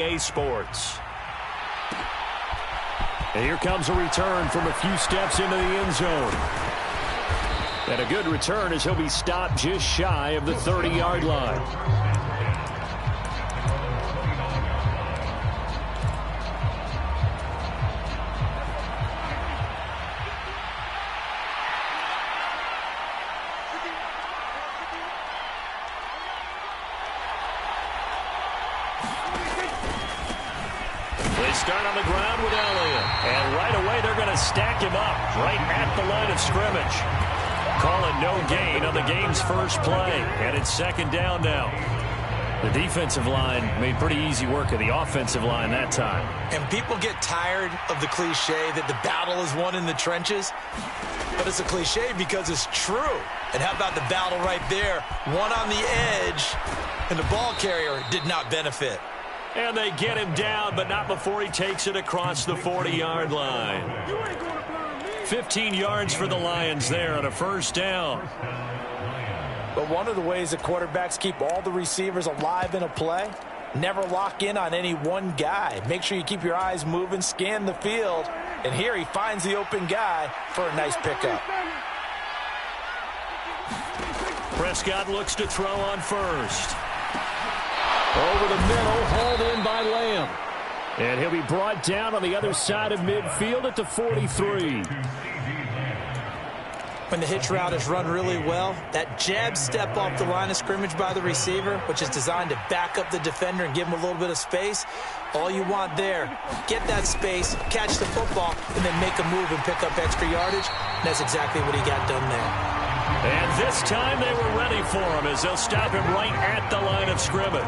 EA Sports. And here comes a return from a few steps into the end zone. And a good return as he'll be stopped just shy of the 30-yard line. Start on the ground with Elliott. And right away they're going to stack him up right at the line of scrimmage. Call it no gain on the game's first play. And it's second down now. The defensive line made pretty easy work of the offensive line that time. And people get tired of the cliche that the battle is won in the trenches. But it's a cliche because it's true. And how about the battle right there? One on the edge, and the ball carrier did not benefit. And they get him down, but not before he takes it across the 40-yard line. 15 yards for the Lions there on a first down. But one of the ways that quarterbacks keep all the receivers alive in a play, never lock in on any one guy. Make sure you keep your eyes moving, scan the field. And here he finds the open guy for a nice pickup. Prescott looks to throw on first. Over the middle, hauled in by Lamb. And he'll be brought down on the other side of midfield at the 43. When the hitch route is run really well, that jab step off the line of scrimmage by the receiver, which is designed to back up the defender and give him a little bit of space, all you want there, get that space, catch the football, and then make a move and pick up extra yardage. And that's exactly what he got done there. And this time they were ready for him as they'll stop him right at the line of scrimmage.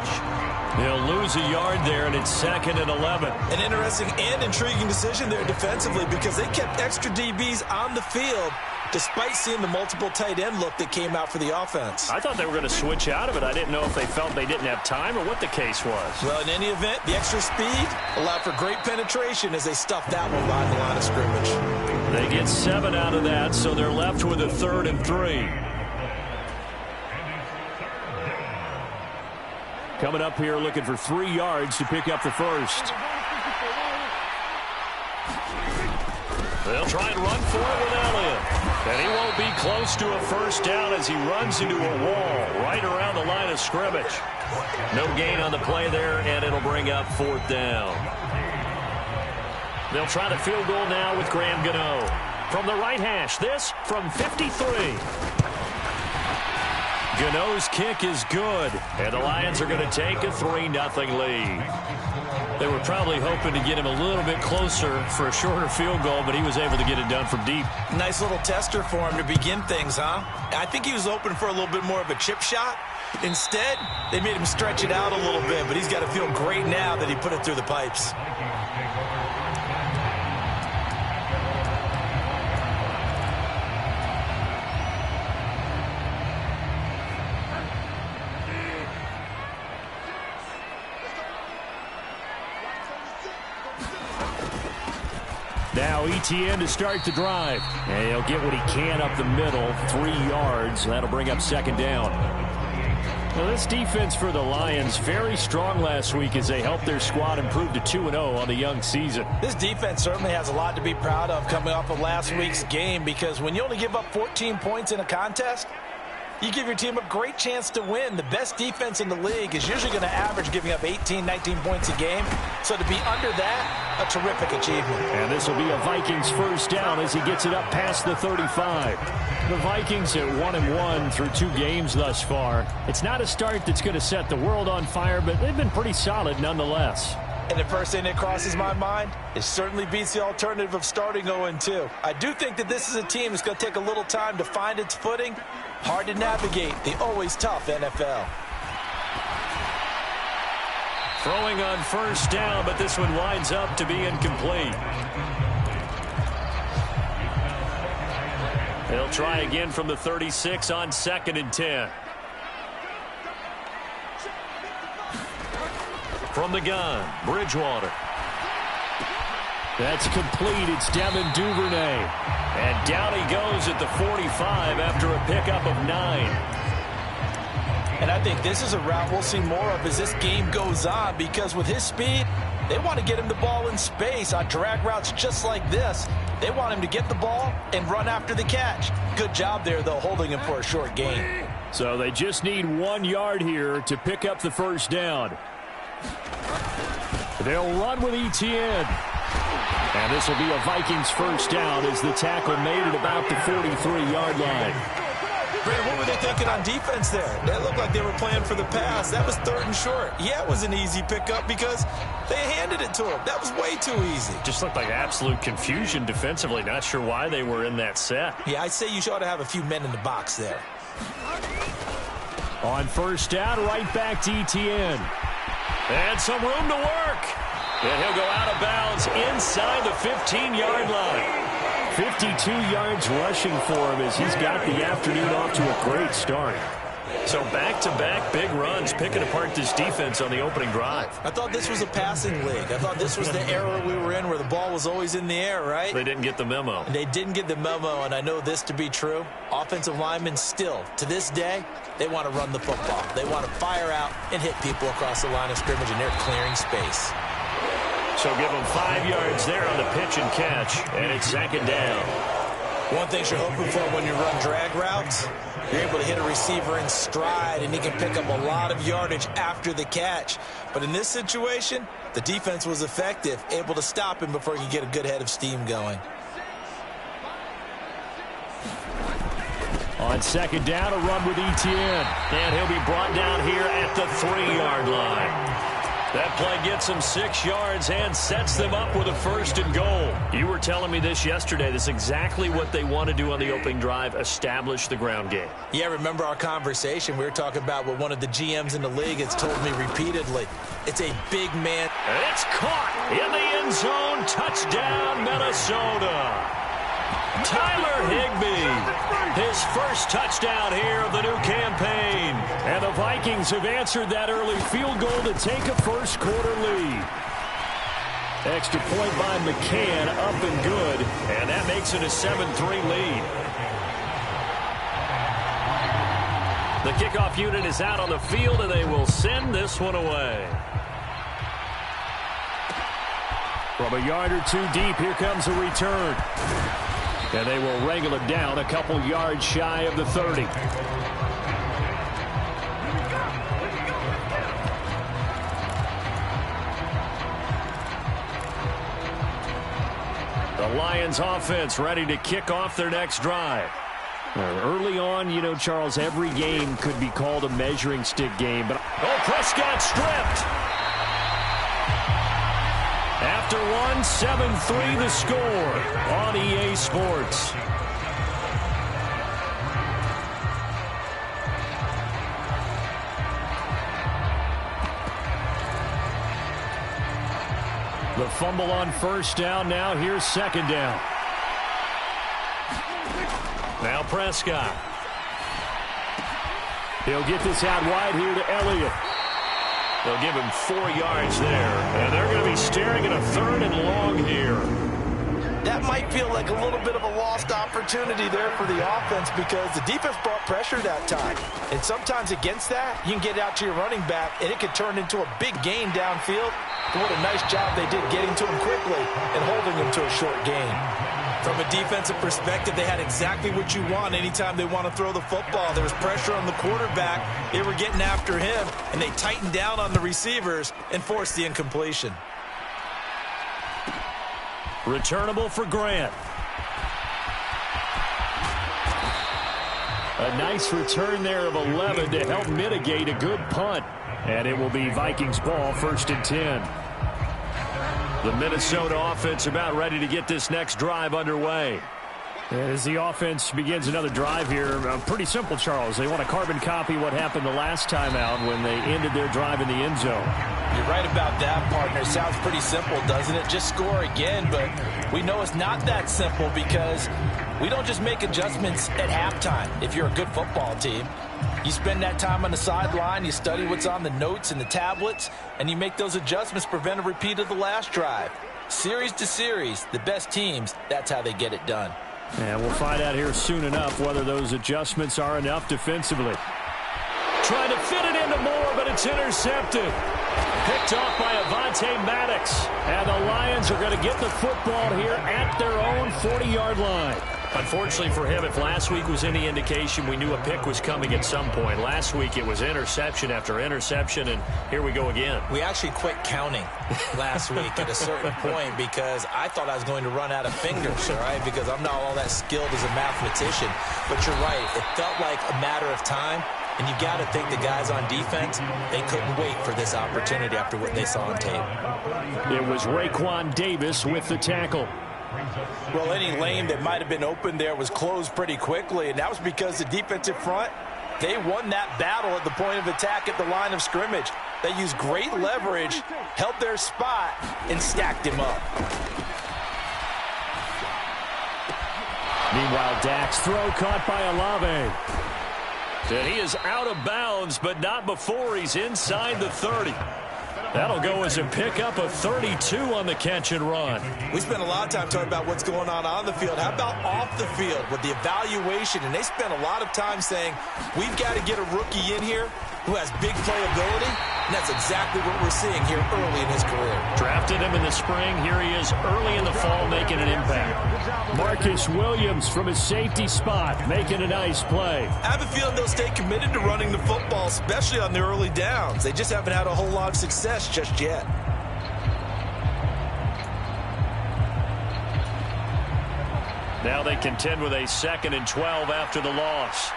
They'll lose a yard there, and it's second and 11. An interesting and intriguing decision there defensively because they kept extra DBs on the field despite seeing the multiple tight end look that came out for the offense. I thought they were going to switch out of it. I didn't know if they felt they didn't have time or what the case was. Well, in any event, the extra speed allowed for great penetration as they stuffed that one behind the line of scrimmage. They get 7 out of that, so they're left with a 3rd and 3. Coming up here looking for 3 yards to pick up the first. They'll try and run for it with Elliott. And he won't be close to a first down as he runs into a wall right around the line of scrimmage. No gain on the play there, and it'll bring up 4th down. They'll try the field goal now with Graham Gano. From the right hash, this from 53. Gano's kick is good, and the Lions are going to take a 3-0 lead. They were probably hoping to get him a little bit closer for a shorter field goal, but he was able to get it done from deep. Nice little tester for him to begin things, huh? I think he was hoping for a little bit more of a chip shot. Instead, they made him stretch it out a little bit, but he's got to feel great now that he put it through the pipes. Now ETN to start the drive. And he'll get what he can up the middle, 3 yards. That'll bring up 2nd down. Well, this defense for the Lions, very strong last week as they helped their squad improve to 2-0 on the young season. This defense certainly has a lot to be proud of coming off of last week's game because when you only give up 14 points in a contest, you give your team a great chance to win. The best defense in the league is usually going to average giving up 18, 19 points a game. So to be under that, a terrific achievement. And this will be a Vikings first down as he gets it up past the 35. The Vikings at 1-1 through 2 games thus far. It's not a start that's going to set the world on fire, but they've been pretty solid nonetheless. And the first thing that crosses my mind, it certainly beats the alternative of starting 0-2. I do think that this is a team that's going to take a little time to find its footing. Hard to navigate the always tough NFL. Throwing on first down, but this one winds up to be incomplete. They'll try again from the 36 on 2nd and 10. From the gun, Bridgewater. That's complete. It's Devin Duvernay. And down he goes at the 45 after a pickup of 9. And I think this is a route we'll see more of as this game goes on, because with his speed, they want to get him the ball in space on drag routes just like this. They want him to get the ball and run after the catch. Good job there, though, holding him for a short gain. So they just need 1 yard here to pick up the first down. They'll run with Etienne. And this will be a Vikings first down as the tackle made at about the 43-yard line. Brandon, what were they thinking on defense there? They looked like they were playing for the pass. That was 3rd and short. Yeah, it was an easy pickup because they handed it to him. That was way too easy. Just looked like absolute confusion defensively. Not sure why they were in that set. Yeah, I'd say you ought to have a few men in the box there. On first down, right back to Etienne. And some room to work. And he'll go out of bounds inside the 15-yard line. 52 yards rushing for him as he's got the afternoon off to a great start. So back-to-back big runs, picking apart this defense on the opening drive. I thought this was a passing league. I thought this was the era we were in where the ball was always in the air, right? They didn't get the memo. They didn't get the memo, and I know this to be true. Offensive linemen still, to this day, they want to run the football. They want to fire out and hit people across the line of scrimmage, and they're clearing space. So give them 5 yards there on the pitch and catch, and it's 2nd down. One thing you're hoping for when you run drag routes, you're able to hit a receiver in stride, and he can pick up a lot of yardage after the catch. But in this situation, the defense was effective, able to stop him before he could get a good head of steam going. On 2nd down, a run with Etienne, and he'll be brought down here at the 3-yard line. That play gets them 6 yards and sets them up with a 1st and goal. You were telling me this yesterday. This is exactly what they want to do on the opening drive, establish the ground game. Yeah, remember our conversation. We were talking about what one of the GMs in the league has told me repeatedly. It's a big man. And it's caught in the end zone. Touchdown, Minnesota. Tyler Higbee, his first touchdown here of the new campaign. And the Vikings have answered that early field goal to take a first-quarter lead. Extra point by McCann, up and good, and that makes it a 7-3 lead. The kickoff unit is out on the field, and they will send this one away. From a yard or two deep, here comes a return. And they will wrangle it down a couple yards shy of the 30. The Lions offense ready to kick off their next drive. Early on, you know, Charles, every game could be called a measuring stick game. But Prescott stripped. After one, 7-3 the score on EA Sports. The fumble on first down. Now here's 2nd down. Now Prescott. He'll get this out wide here to Elliott. They'll give him 4 yards there. And they're going to be staring at a 3rd and long here. That might feel like a little bit of a lost opportunity there for the offense because the defense brought pressure that time. And sometimes against that, you can get out to your running back, and it could turn into a big gain downfield. But what a nice job they did getting to him quickly and holding him to a short gain. From a defensive perspective, they had exactly what you want anytime they want to throw the football. There was pressure on the quarterback. They were getting after him, and they tightened down on the receivers and forced the incompletion. Returnable for Grant. A nice return there of 11 to help mitigate a good punt. And it will be Vikings ball, 1st and 10. The Minnesota offense about ready to get this next drive underway. As the offense begins another drive here, pretty simple, Charles. They want to carbon copy what happened the last time out when they ended their drive in the end zone. You're right about that, partner. Sounds pretty simple, doesn't it? Just score again, but we know it's not that simple because we don't just make adjustments at halftime if you're a good football team. You spend that time on the sideline, you study what's on the notes and the tablets, and you make those adjustments, prevent a repeat of the last drive. Series to series, the best teams, that's how they get it done. And we'll find out here soon enough whether those adjustments are enough defensively. Trying to fit it into Moore, but it's intercepted. Picked off by Avonte Maddox. And the Lions are going to get the football here at their own 40-yard line. Unfortunately for him, if last week was any indication, we knew a pick was coming at some point. Last week it was interception after interception, and here we go again. We actually quit counting last week at a certain point because I thought I was going to run out of fingers, all right, because I'm not all that skilled as a mathematician. But you're right. It felt like a matter of time. And you got to think the guys on defense, they couldn't wait for this opportunity after what they saw on tape. It was Raekwon Davis with the tackle. Well, any lane that might have been open there was closed pretty quickly, and that was because the defensive front, they won that battle at the point of attack at the line of scrimmage. They used great leverage, held their spot, and stacked him up. Meanwhile, Dak's throw caught by Olave. And he is out of bounds, but not before he's inside the 30. That'll go as a pickup of 32 on the catch and run. We spent a lot of time talking about what's going on the field. How about off the field with the evaluation? And they spent a lot of time saying, we've got to get a rookie in here who has big playability. And that's exactly what we're seeing here early in his career. Drafted him in the spring. Here he is early in the fall making an impact. Marcus Williams from his safety spot making a nice play. I have a feeling they'll stay committed to running the football, especially on the early downs. They just haven't had a whole lot of success just yet. Now they contend with a 2nd and 12 after the loss.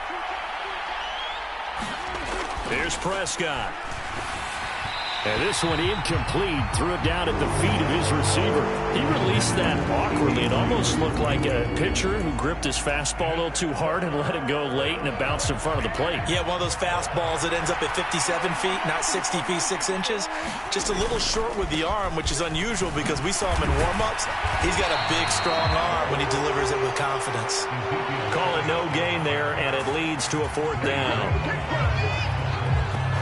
Here's Prescott. And this one incomplete. Threw it down at the feet of his receiver. He released that awkwardly. It almost looked like a pitcher who gripped his fastball a little too hard and let it go late, and it bounced in front of the plate. Yeah, one of those fastballs that ends up at 57 feet, not 60 feet, 6 inches. Just a little short with the arm, which is unusual because we saw him in warm-ups. He's got a big, strong arm when he delivers it with confidence. Call it no gain there, and it leads to a 4th down.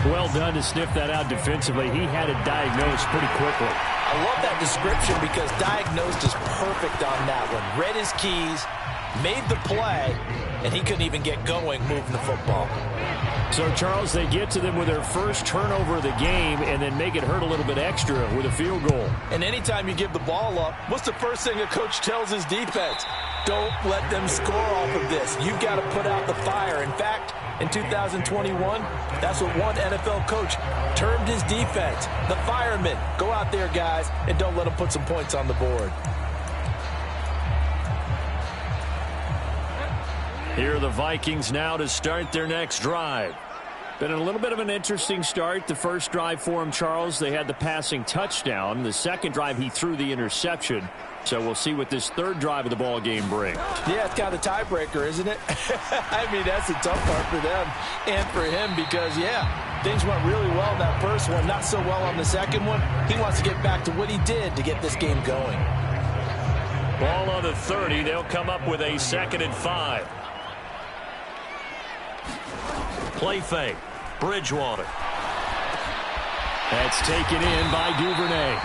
Well done to sniff that out defensively. He had it diagnosed pretty quickly. I love that description because diagnosed is perfect on that one. Read his keys, made the play, and he couldn't even get going moving the football. So, Charles, they get to them with their first turnover of the game and then make it hurt a little bit extra with a field goal. And anytime you give the ball up, what's the first thing a coach tells his defense? Don't let them score off of this. You've got to put out the fire. In fact, in 2021, that's what one NFL coach termed his defense, the firemen. Go out there, guys, and don't let them put some points on the board. Here are the Vikings now to start their next drive. Been a little bit of an interesting start. The first drive for him, Charles, they had the passing touchdown. The second drive, he threw the interception. So we'll see what this third drive of the ball game brings. Yeah, it's kind of a tiebreaker, isn't it? I mean, that's the tough part for them and for him because, yeah, things went really well in that first one, not so well on the second one. He wants to get back to what he did to get this game going. Ball on the 30. They'll come up with a 2nd and 5. Play fake. Bridgewater. That's taken in by Duvernay.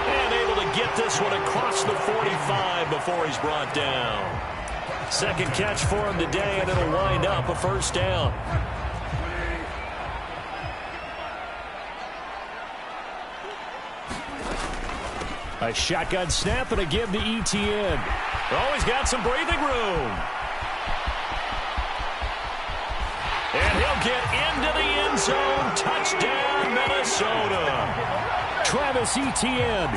And able to get this one across the 45 before he's brought down. Second catch for him today, and it'll wind up a 1st down. A shotgun snap and a give to Etienne. Oh, he's got some breathing room. And he'll get into the end zone. Touchdown, Minnesota. Travis Etienne,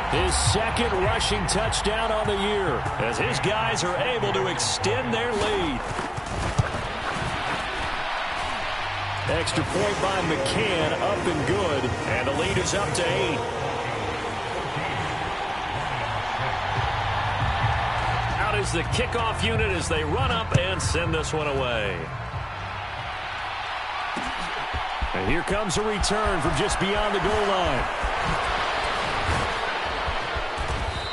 his 2nd rushing touchdown on the year, as his guys are able to extend their lead. Extra point by McCann, up and good, and the lead is up to 8. Out is the kickoff unit as they run up and send this one away. And here comes a return from just beyond the goal line.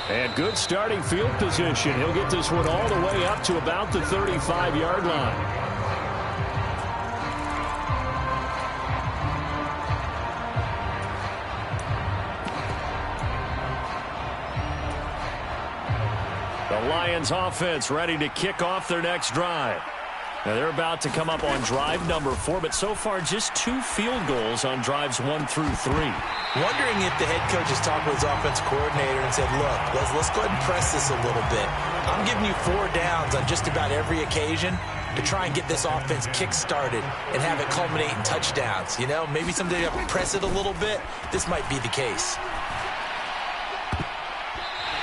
And good starting field position. He'll get this one all the way up to about the 35-yard line. The Lions offense ready to kick off their next drive. Now they're about to come up on drive number 4, but so far just 2 field goals on drives 1 through 3. Wondering if the head coach has talked with his offense coordinator and said, look, let's go ahead and press this a little bit. I'm giving you 4 downs on just about every occasion to try and get this offense kick-started and have it culminate in touchdowns. You know, maybe someday you have to press it a little bit. This might be the case.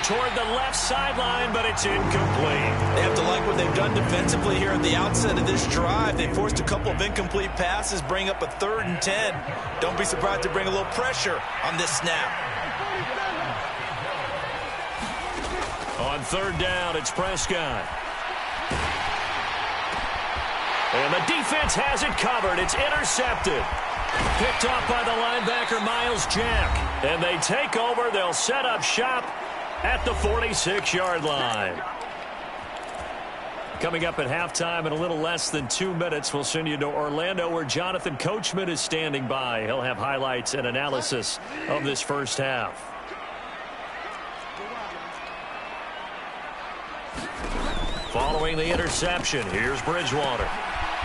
Toward the left sideline, but it's incomplete. They have to like what they've done defensively here at the outset of this drive. They forced a couple of incomplete passes, bring up a 3rd and 10. Don't be surprised to bring a little pressure on this snap. On 3rd down, it's Prescott. And the defense has it covered. It's intercepted. Picked off by the linebacker, Miles Jack. And they take over. They'll set up shop at the 46-yard line. Coming up at halftime in a little less than 2 minutes, we'll send you to Orlando where Jonathan Coachman is standing by. He'll have highlights and analysis of this first half. Following the interception, here's Bridgewater.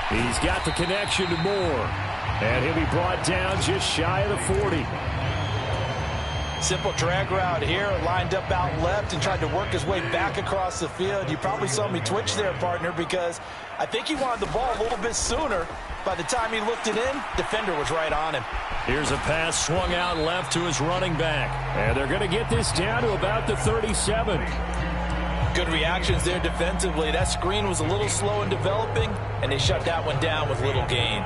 He's got the connection to Moore. And he'll be brought down just shy of the 40. Simple drag route here, lined up out left and tried to work his way back across the field. You probably saw me twitch there, partner, because I think he wanted the ball a little bit sooner. By the time he looked it in, defender was right on him. Here's a pass swung out left to his running back. And they're going to get this down to about the 37. Good reactions there defensively. That screen was a little slow in developing, and they shut that one down with little gain.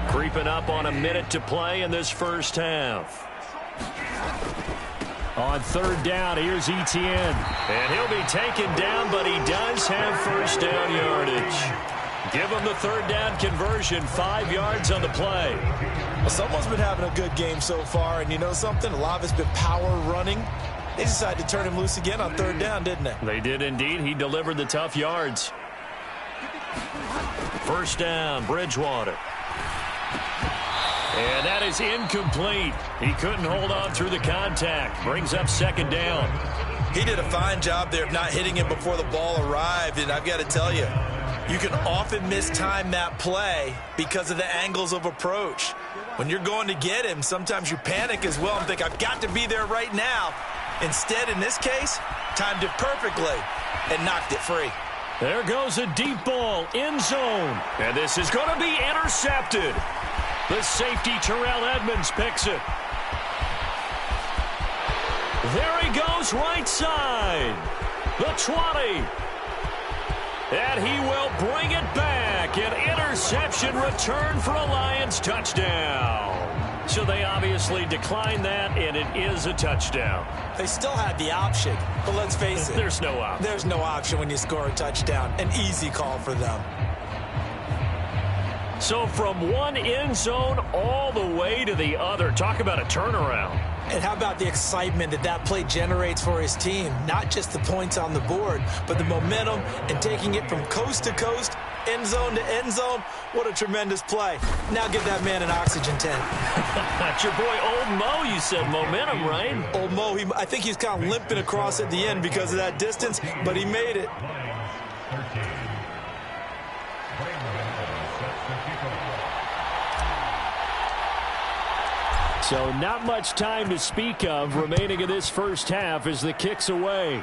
Creeping up on a minute to play in this first half. On 3rd down, here's Etienne. And he'll be taken down, but he does have first down yardage. Give him the 3rd down conversion, 5 yards on the play. Well, someone's been having a good game so far, and you know something? A lot of it's been power running. They decided to turn him loose again on 3rd down, didn't they? They did indeed. He delivered the tough yards. First down, Bridgewater. And that is incomplete. He couldn't hold on through the contact. Brings up 2nd down. He did a fine job there of not hitting him before the ball arrived, and I've got to tell you, you can often mistime that play because of the angles of approach. When you're going to get him, sometimes you panic as well and think, I've got to be there right now. Instead, in this case, timed it perfectly and knocked it free. There goes a deep ball, end zone. And this is going to be intercepted. The safety, Terrell Edmonds, picks it. There he goes, right side. The 20. And he will bring it back. An interception return for a Lions touchdown. So they obviously declined that, and it is a touchdown. They still had the option, but let's face it. There's no option. There's no option when you score a touchdown. An easy call for them. So from one end zone all the way to the other. Talk about a turnaround. And how about the excitement that that play generates for his team? Not just the points on the board, but the momentum and taking it from coast to coast, end zone to end zone. What a tremendous play. Now give that man an oxygen tank. That's your boy Old Mo. You said momentum, right? Old Mo, I think he's kind of limping across at the end because of that distance, but he made it. So not much time to speak of remaining in this first half as the kick's away.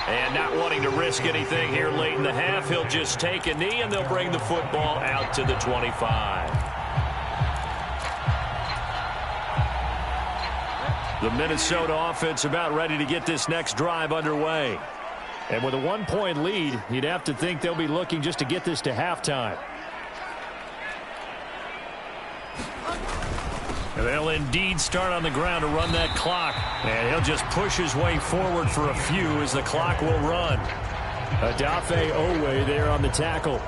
And not wanting to risk anything here late in the half, he'll just take a knee and they'll bring the football out to the 25. The Minnesota offense about ready to get this next drive underway. And with a 1-point lead, you'd have to think they'll be looking just to get this to halftime. And they'll indeed start on the ground to run that clock. And he'll just push his way forward for a few as the clock will run. Adafe Owe there on the tackle.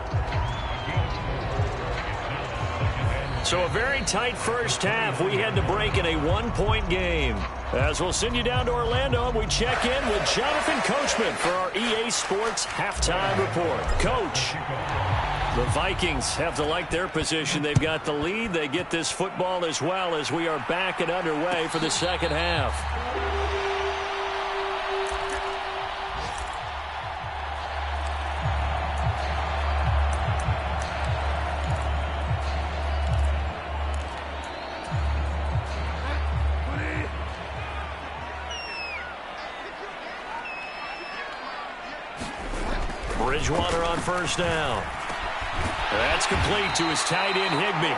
So a very tight first half. We had to break in a 1-point game. As we'll send you down to Orlando, and we check in with Jonathan Coachman for our EA Sports Halftime Report. Coach, the Vikings have to like their position. They've got the lead. They get this football as well as we are back and underway for the second half. Bridgewater on first down. That's complete to his tight end, Higbee.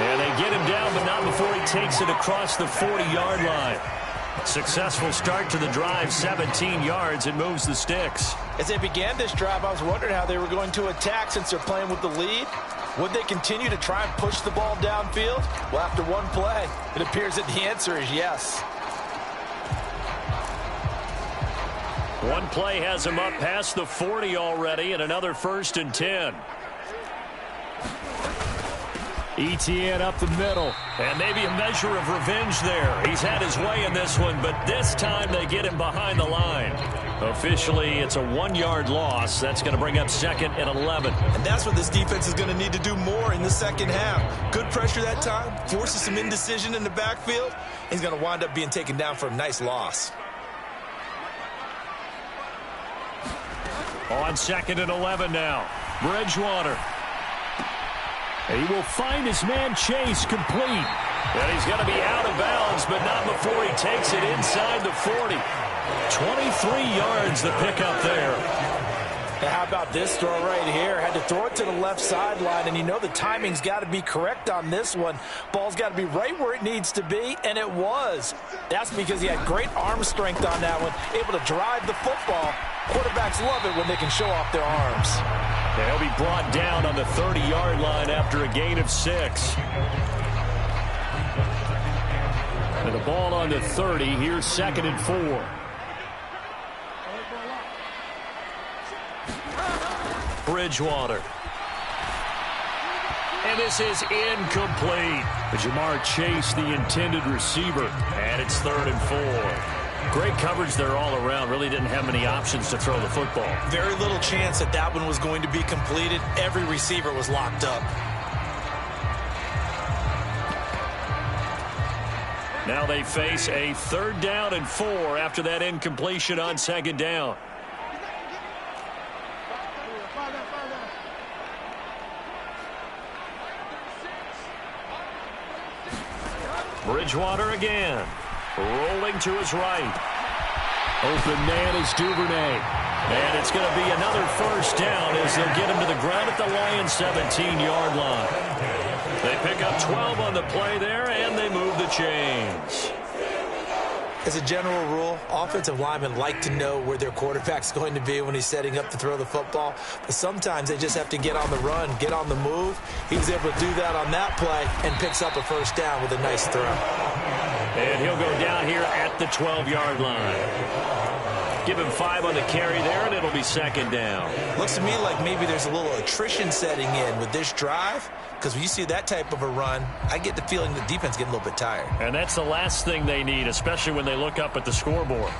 And they get him down, but not before he takes it across the 40-yard line. Successful start to the drive, 17 yards, and moves the sticks. As they began this drive, I was wondering how they were going to attack since they're playing with the lead. Would they continue to try and push the ball downfield? Well, after one play, it appears that the answer is yes. One play has him up past the 40 already, and another 1st and 10. ETN up the middle. And maybe a measure of revenge there. He's had his way in this one, but this time they get him behind the line. Officially, it's a 1-yard loss. That's going to bring up 2nd and 11. And that's what this defense is going to need to do more in the second half. Good pressure that time, forces some indecision in the backfield. He's going to wind up being taken down for a nice loss. On 2nd and 11 now. Bridgewater. He will find his man Chase complete. And he's going to be out of bounds, but not before he takes it inside the 40. 23 yards the pickup there. Now how about this throw right here? Had to throw it to the left sideline, and you know the timing's got to be correct on this one. Ball's got to be right where it needs to be, and it was. That's because he had great arm strength on that one, able to drive the football. Quarterbacks love it when they can show off their arms. And he'll be brought down on the 30-yard line after a gain of 6. And the ball on the 30. Here's 2nd and 4. Bridgewater. And this is incomplete. Jamar Chase, the intended receiver. And it's 3rd and 4. Great coverage there all around. Really didn't have many options to throw the football. Very little chance that that one was going to be completed. Every receiver was locked up. Now they face a 3rd down and 4 after that incompletion on 2nd down. Bridgewater again. Rolling to his right. Open man is Duvernay. And it's going to be another 1st down as they'll get him to the ground at the Lions' 17-yard line. They pick up 12 on the play there, and they move the chains. As a general rule, offensive linemen like to know where their quarterback's going to be when he's setting up to throw the football. But sometimes they just have to get on the run, get on the move. He was able to do that on that play and picks up a 1st down with a nice throw. And he'll go down here at the 12-yard line. Give him 5 on the carry there, and it'll be 2nd down. Looks to me like maybe there's a little attrition setting in with this drive, because when you see that type of a run, I get the feeling the defense getting a little bit tired. And that's the last thing they need, especially when they look up at the scoreboard.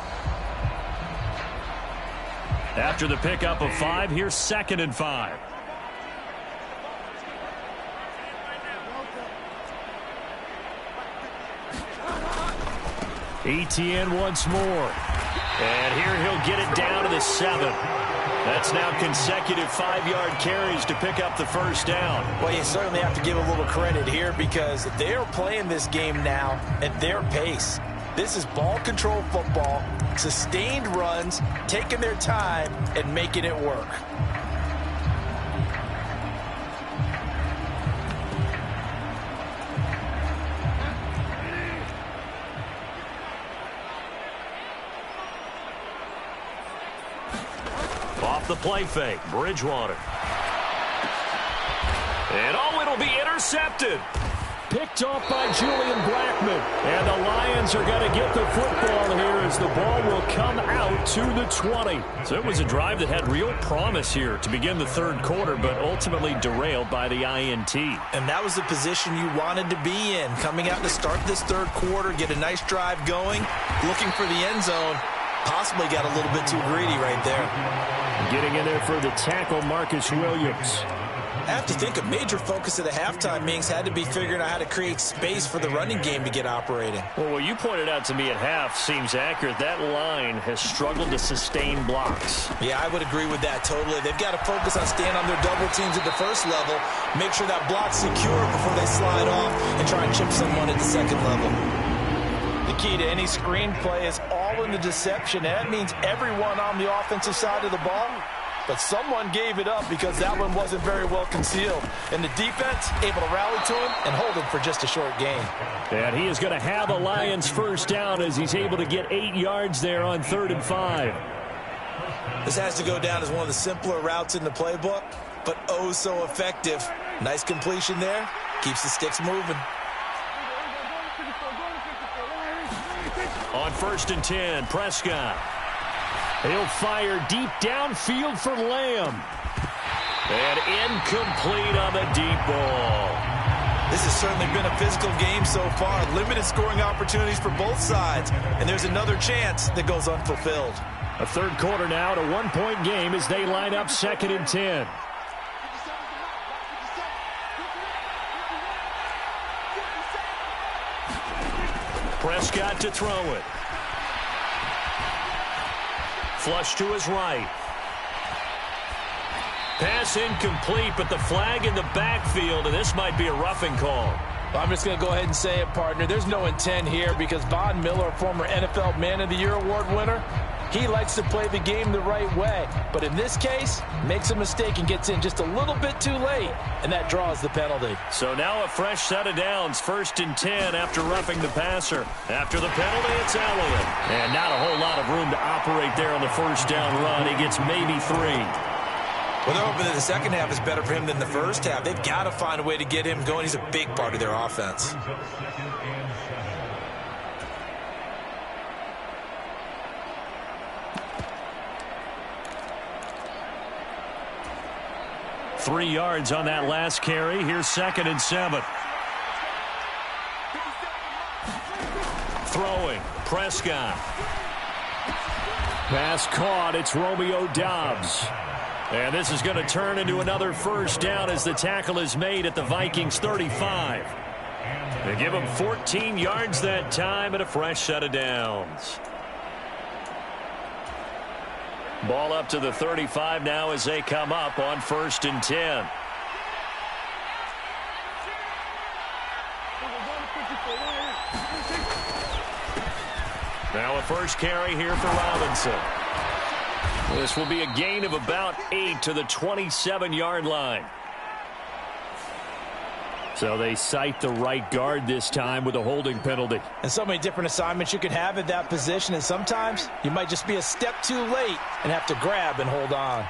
After the pickup of 5, here's 2nd and 5. ETN once more. And here he'll get it down to the 7. That's now consecutive 5-yard carries to pick up the 1st down. Well, you certainly have to give a little credit here because they are playing this game now at their pace. This is ball control football, sustained runs, taking their time, and making it work. Off the play fake, Bridgewater. And it'll be intercepted. picked off by Julian Blackmon. And the Lions are going to get the football here as the ball will come out to the 20. So it was a drive that had real promise here to begin the third quarter, but ultimately derailed by the INT. And that was the position you wanted to be in. Coming out to start this third quarter, get a nice drive going, looking for the end zone. Possibly got a little bit too greedy right there. Getting in there for the tackle, Marcus Williams. I have to think a major focus of the halftime meetings had to be figuring out how to create space for the running game to get operating. Well, what you pointed out to me at half seems accurate. That line has struggled to sustain blocks. Yeah, I would agree with that totally. They've got to focus on staying on their double teams at the first level, make sure that block's secure before they slide off and try and chip someone at the second level. The key to any screenplay is all in the deception, and that means everyone on the offensive side of the ball. But someone gave it up because that one wasn't very well concealed. And the defense able to rally to him and hold him for just a short gain. And he is going to have a Lions first down as he's able to get 8 yards there on 3rd and 5. This has to go down as one of the simpler routes in the playbook, but oh so effective. Nice completion there. Keeps the sticks moving. On 1st and 10, Prescott. He'll fire deep downfield for Lamb. And incomplete on the deep ball. This has certainly been a physical game so far. Limited scoring opportunities for both sides. And there's another chance that goes unfulfilled. A third quarter now at a one-point game as they line up 2nd and 10. Prescott to throw it. Flush to his right. Pass incomplete, but the flag in the backfield, and this might be a roughing call. Well, I'm just going to go ahead and say it, partner. There's no intent here because Von Miller, former NFL Man of the Year award winner, he likes to play the game the right way. But in this case, makes a mistake and gets in just a little bit too late, and that draws the penalty. So now a fresh set of downs, 1st and 10 after roughing the passer. After the penalty, it's Elliott. And not a whole lot of room to operate there on the first down run. He gets maybe 3. Well, they're hoping that the second half is better for him than the first half. They've got to find a way to get him going. He's a big part of their offense. Three yards on that last carry. Here's 2nd and 7. Throwing. Prescott. Pass caught. It's Romeo Doubs. And this is going to turn into another first down as the tackle is made at the Vikings 35. They give him 14 yards that time and a fresh set of downs. Ball up to the 35 now as they come up on 1st and 10. Now a first carry here for Robinson. This will be a gain of about 8 to the 27-yard line. So they cite the right guard this time with a holding penalty. And so many different assignments you can have at that position, and sometimes you might just be a step too late and have to grab and hold on.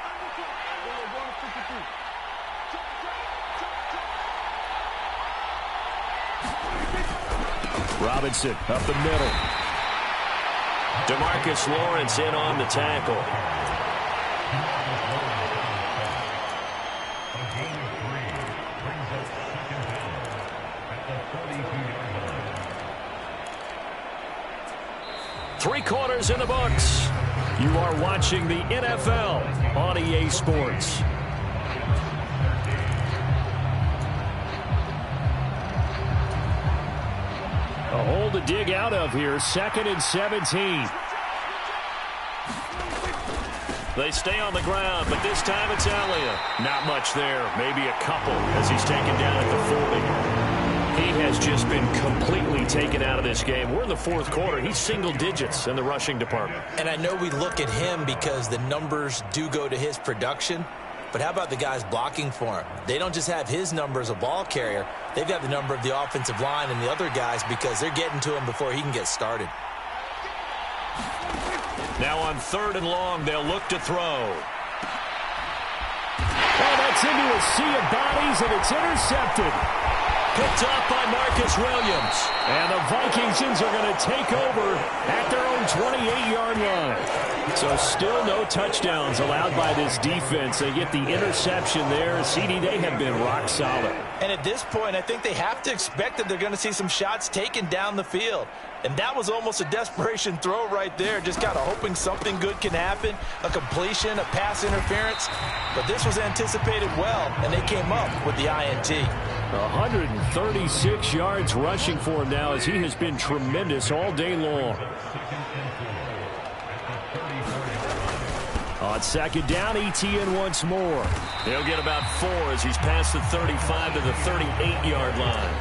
Robinson up the middle. DeMarcus Lawrence in on the tackle. Three quarters in the books. You are watching the NFL on EA Sports. A hole to dig out of here. 2nd and 17. They stay on the ground, but this time it's Elliott. Not much there. Maybe a couple as he's taken down at the 40. He has just been completely taken out of this game. We're in the fourth quarter. He's single digits in the rushing department. And I know we look at him because the numbers do go to his production. But how about the guys blocking for him? They don't just have his number as a ball carrier. They've got the number of the offensive line and the other guys because they're getting to him before he can get started. Now on 3rd and long, they'll look to throw. Oh, that's into a sea of bodies, and it's intercepted. Picked up by Marcus Williams. And the Vikings are going to take over at their own 28-yard line. So still no touchdowns allowed by this defense. They get the interception there. CD, they have been rock solid. And at this point, I think they have to expect that they're going to see some shots taken down the field. And that was almost a desperation throw right there, just kind of hoping something good can happen, a completion, a pass interference. But this was anticipated well, and they came up with the INT. 136 yards rushing for him now as he has been tremendous all day long. On second down, ETN once more. He'll get about 4 as he's past the 35 to the 38-yard line.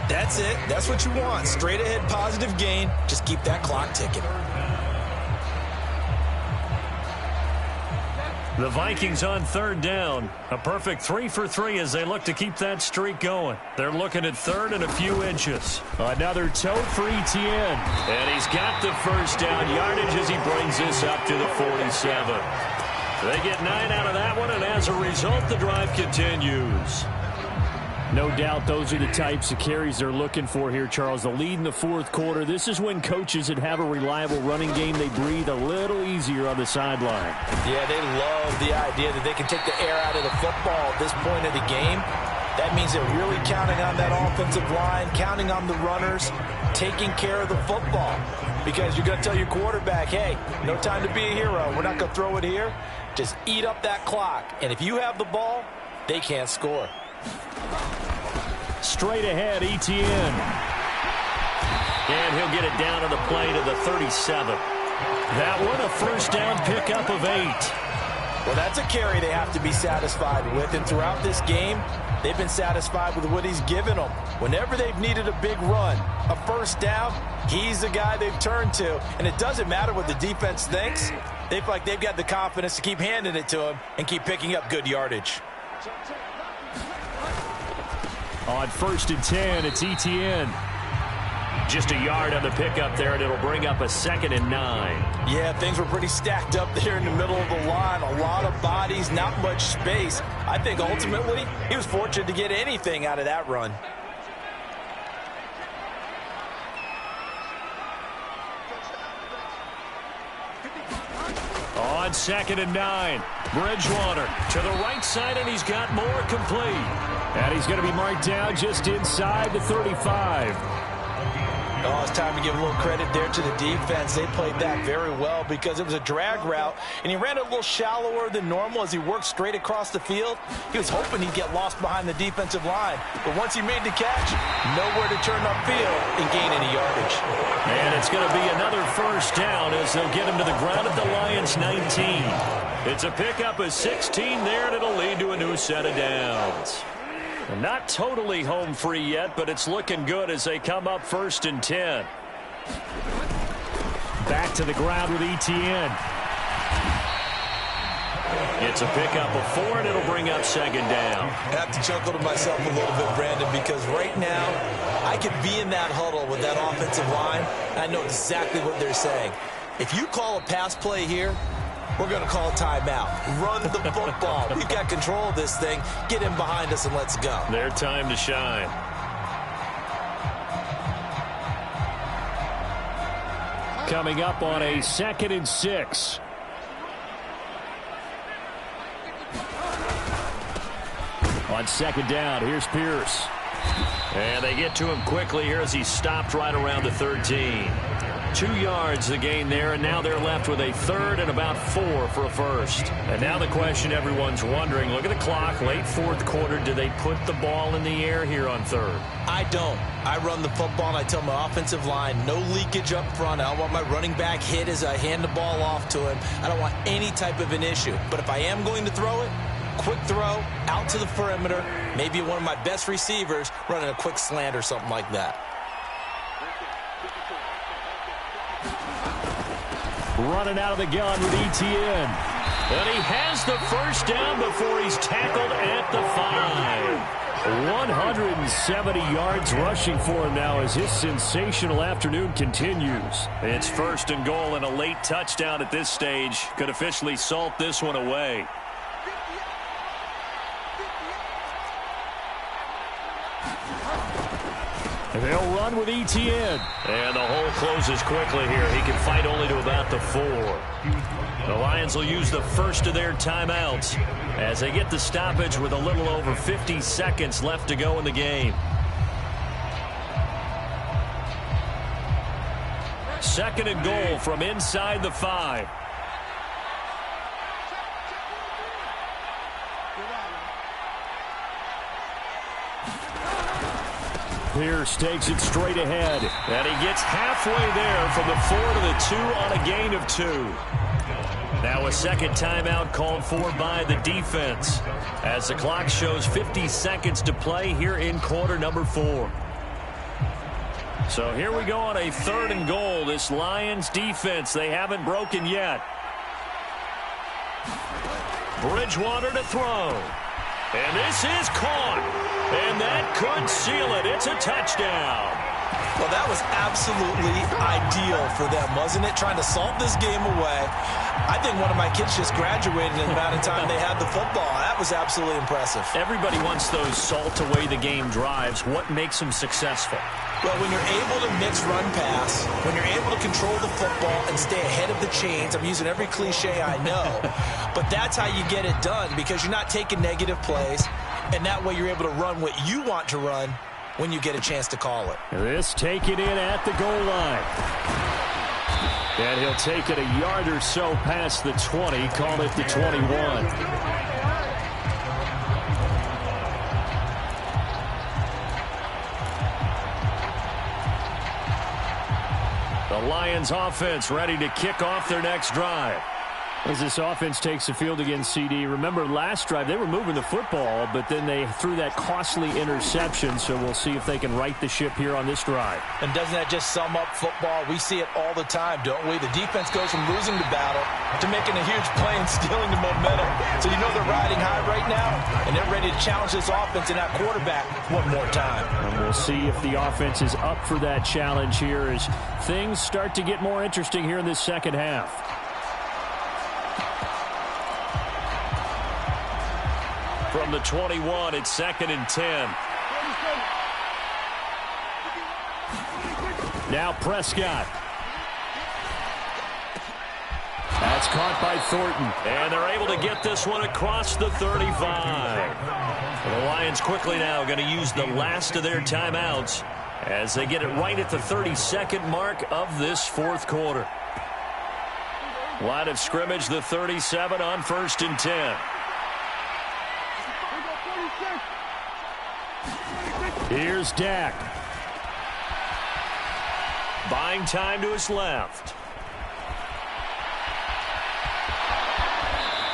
That's it. That's what you want. Straight ahead positive gain. Just keep that clock ticking. The Vikings on third down. A perfect 3 for 3 as they look to keep that streak going. They're looking at third and a few inches. Another tote for ETN. And he's got the first down yardage as he brings this up to the 47. They get 9 out of that one, and as a result, the drive continues. No doubt those are the types of carries they're looking for here, Charles. The lead in the fourth quarter. This is when coaches that have a reliable running game, they breathe a little easier on the sideline. Yeah, they love the idea that they can take the air out of the football at this point of the game. That means they're really counting on that offensive line, counting on the runners, taking care of the football. Because you're going to tell your quarterback, hey, no time to be a hero. We're not going to throw it here. Just eat up that clock. And if you have the ball, they can't score. Straight ahead, ETN. And he'll get it down to the play to the 37. That one, a first down pickup of 8. Well, that's a carry they have to be satisfied with. And throughout this game, they've been satisfied with what he's given them. Whenever they've needed a big run, a first down, he's the guy they've turned to. And it doesn't matter what the defense thinks. They feel like they've got the confidence to keep handing it to him and keep picking up good yardage. On first and 10, it's ETN. Just a yard on the pickup there, and it'll bring up a 2nd and 9. Yeah, things were pretty stacked up there in the middle of the line. A lot of bodies, not much space. I think ultimately he was fortunate to get anything out of that run. On 2nd and 9, Bridgewater to the right side, and he's got more complete. And he's going to be marked down just inside the 35. Oh, it's time to give a little credit there to the defense. They played that very well because it was a drag route, and he ran it a little shallower than normal as he worked straight across the field. He was hoping he'd get lost behind the defensive line, but once he made the catch, nowhere to turn upfield and gain any yardage. And it's going to be another first down as they'll get him to the ground at the Lions' 19. It's a pickup of 16 there, and it'll lead to a new set of downs. Not totally home free yet, but it's looking good as they come up first and 10. Back to the ground with ETN. It's a pickup of 4, and it'll bring up 2nd down. I have to chuckle to myself a little bit, Brandon, because right now I could be in that huddle with that offensive line, and I know exactly what they're saying. If you call a pass play here, we're going to call a timeout. Run the football. We've got control of this thing. Get in behind us and let's go. Their time to shine. Coming up on a 2nd and 6. On 2nd down, here's Pierce. And they get to him quickly here as he stopped right around the 13. 2 yards the gain there, and now they're left with a 3rd and about 4 for a first. And now the question everyone's wondering, look at the clock, late fourth quarter, do they put the ball in the air here on 3rd? I don't. I run the football, and I tell my offensive line, no leakage up front. I don't want my running back hit as I hand the ball off to him. I don't want any type of an issue. But if I am going to throw it, quick throw, out to the perimeter, maybe one of my best receivers running a quick slant or something like that. Running out of the gun with ETN. And he has the first down before he's tackled at the 5. 170 yards rushing for him now as his sensational afternoon continues. It's 1st and goal, and a late touchdown at this stage could officially salt this one away. They'll run with ETN. And the hole closes quickly here. He can fight only to about the 4. The Lions will use the first of their timeouts as they get the stoppage with a little over 50 seconds left to go in the game. Second and goal from inside the 5. Pierce takes it straight ahead. And he gets halfway there from the 4 to the 2 on a gain of 2. Now a second timeout called for by the defense as the clock shows 50 seconds to play here in quarter number 4. So here we go on a third and goal. This Lions defense, they haven't broken yet. Bridgewater to throw. And this is caught. And that could seal it. It's a touchdown. Well, that was absolutely ideal for them, wasn't it? Trying to salt this game away. I think one of my kids just graduated in the amount of time they had the football. That was absolutely impressive. Everybody wants those salt-away-the-game drives. What makes them successful? Well, when you're able to mix run-pass, when you're able to control the football and stay ahead of the chains, I'm using every cliche I know, but that's how you get it done because you're not taking negative plays, and that way you're able to run what you want to run when you get a chance to call it. This taken in at the goal line. And he'll take it a yard or so past the 20, call it the 21. The Lions offense ready to kick off their next drive. As this offense takes the field against CD, remember last drive they were moving the football, but then they threw that costly interception, so we'll see if they can right the ship here on this drive. And doesn't that just sum up football? We see it all the time, don't we? The defense goes from losing the battle to making a huge play and stealing the momentum. So you know they're riding high right now, and they're ready to challenge this offense and that quarterback one more time. And we'll see if the offense is up for that challenge here as things start to get more interesting here in this second half. From the 21, it's 2nd and 10. Now Prescott. That's caught by Thornton. And they're able to get this one across the 35. The Lions quickly now going to use the last of their timeouts as they get it right at the 32nd mark of this fourth quarter. Line of scrimmage, the 37 on 1st and 10. Here's Dak. Buying time to his left.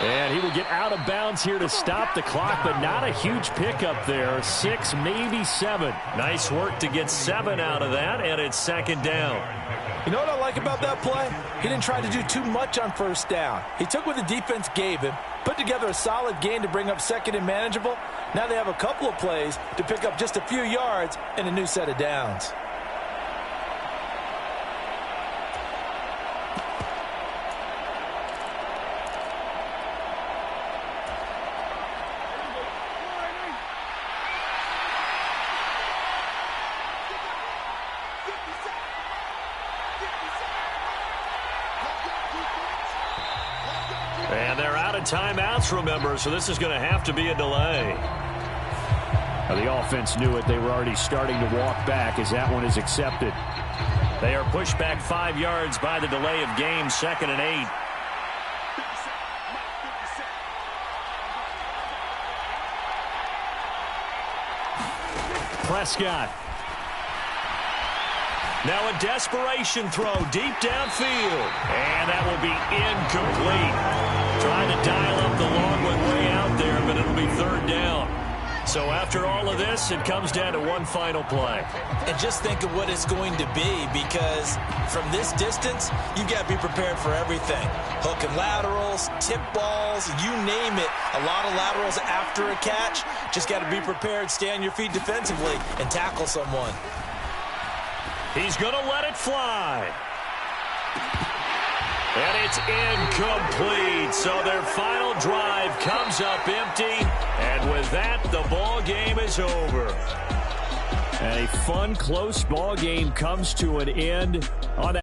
And he will get out of bounds here to stop the clock, but not a huge pickup there. 6, maybe 7. Nice work to get 7 out of that, and it's 2nd down. You know what I like about that play? He didn't try to do too much on 1st down. He took what the defense gave him, put together a solid gain to bring up 2nd and manageable. Now they have a couple of plays to pick up just a few yards and a new set of downs. And they're out of timeouts, remember, so this is going to have to be a delay. Now, the offense knew it. They were already starting to walk back as that one is accepted. They are pushed back 5 yards by the delay of game, 2nd and 8. Prescott. Now a desperation throw deep downfield. And that will be incomplete. Trying to dial up the long one way out there, but it'll be 3rd down. So after all of this, it comes down to one final play. And just think of what it's going to be, because from this distance, you've got to be prepared for everything. Hook and laterals, tip balls, you name it. A lot of laterals after a catch. Just got to be prepared, stay on your feet defensively, and tackle someone. He's going to let it fly. And it's incomplete. So their final drive comes up empty. And with that, the ball game is over. A fun, close ball game comes to an end on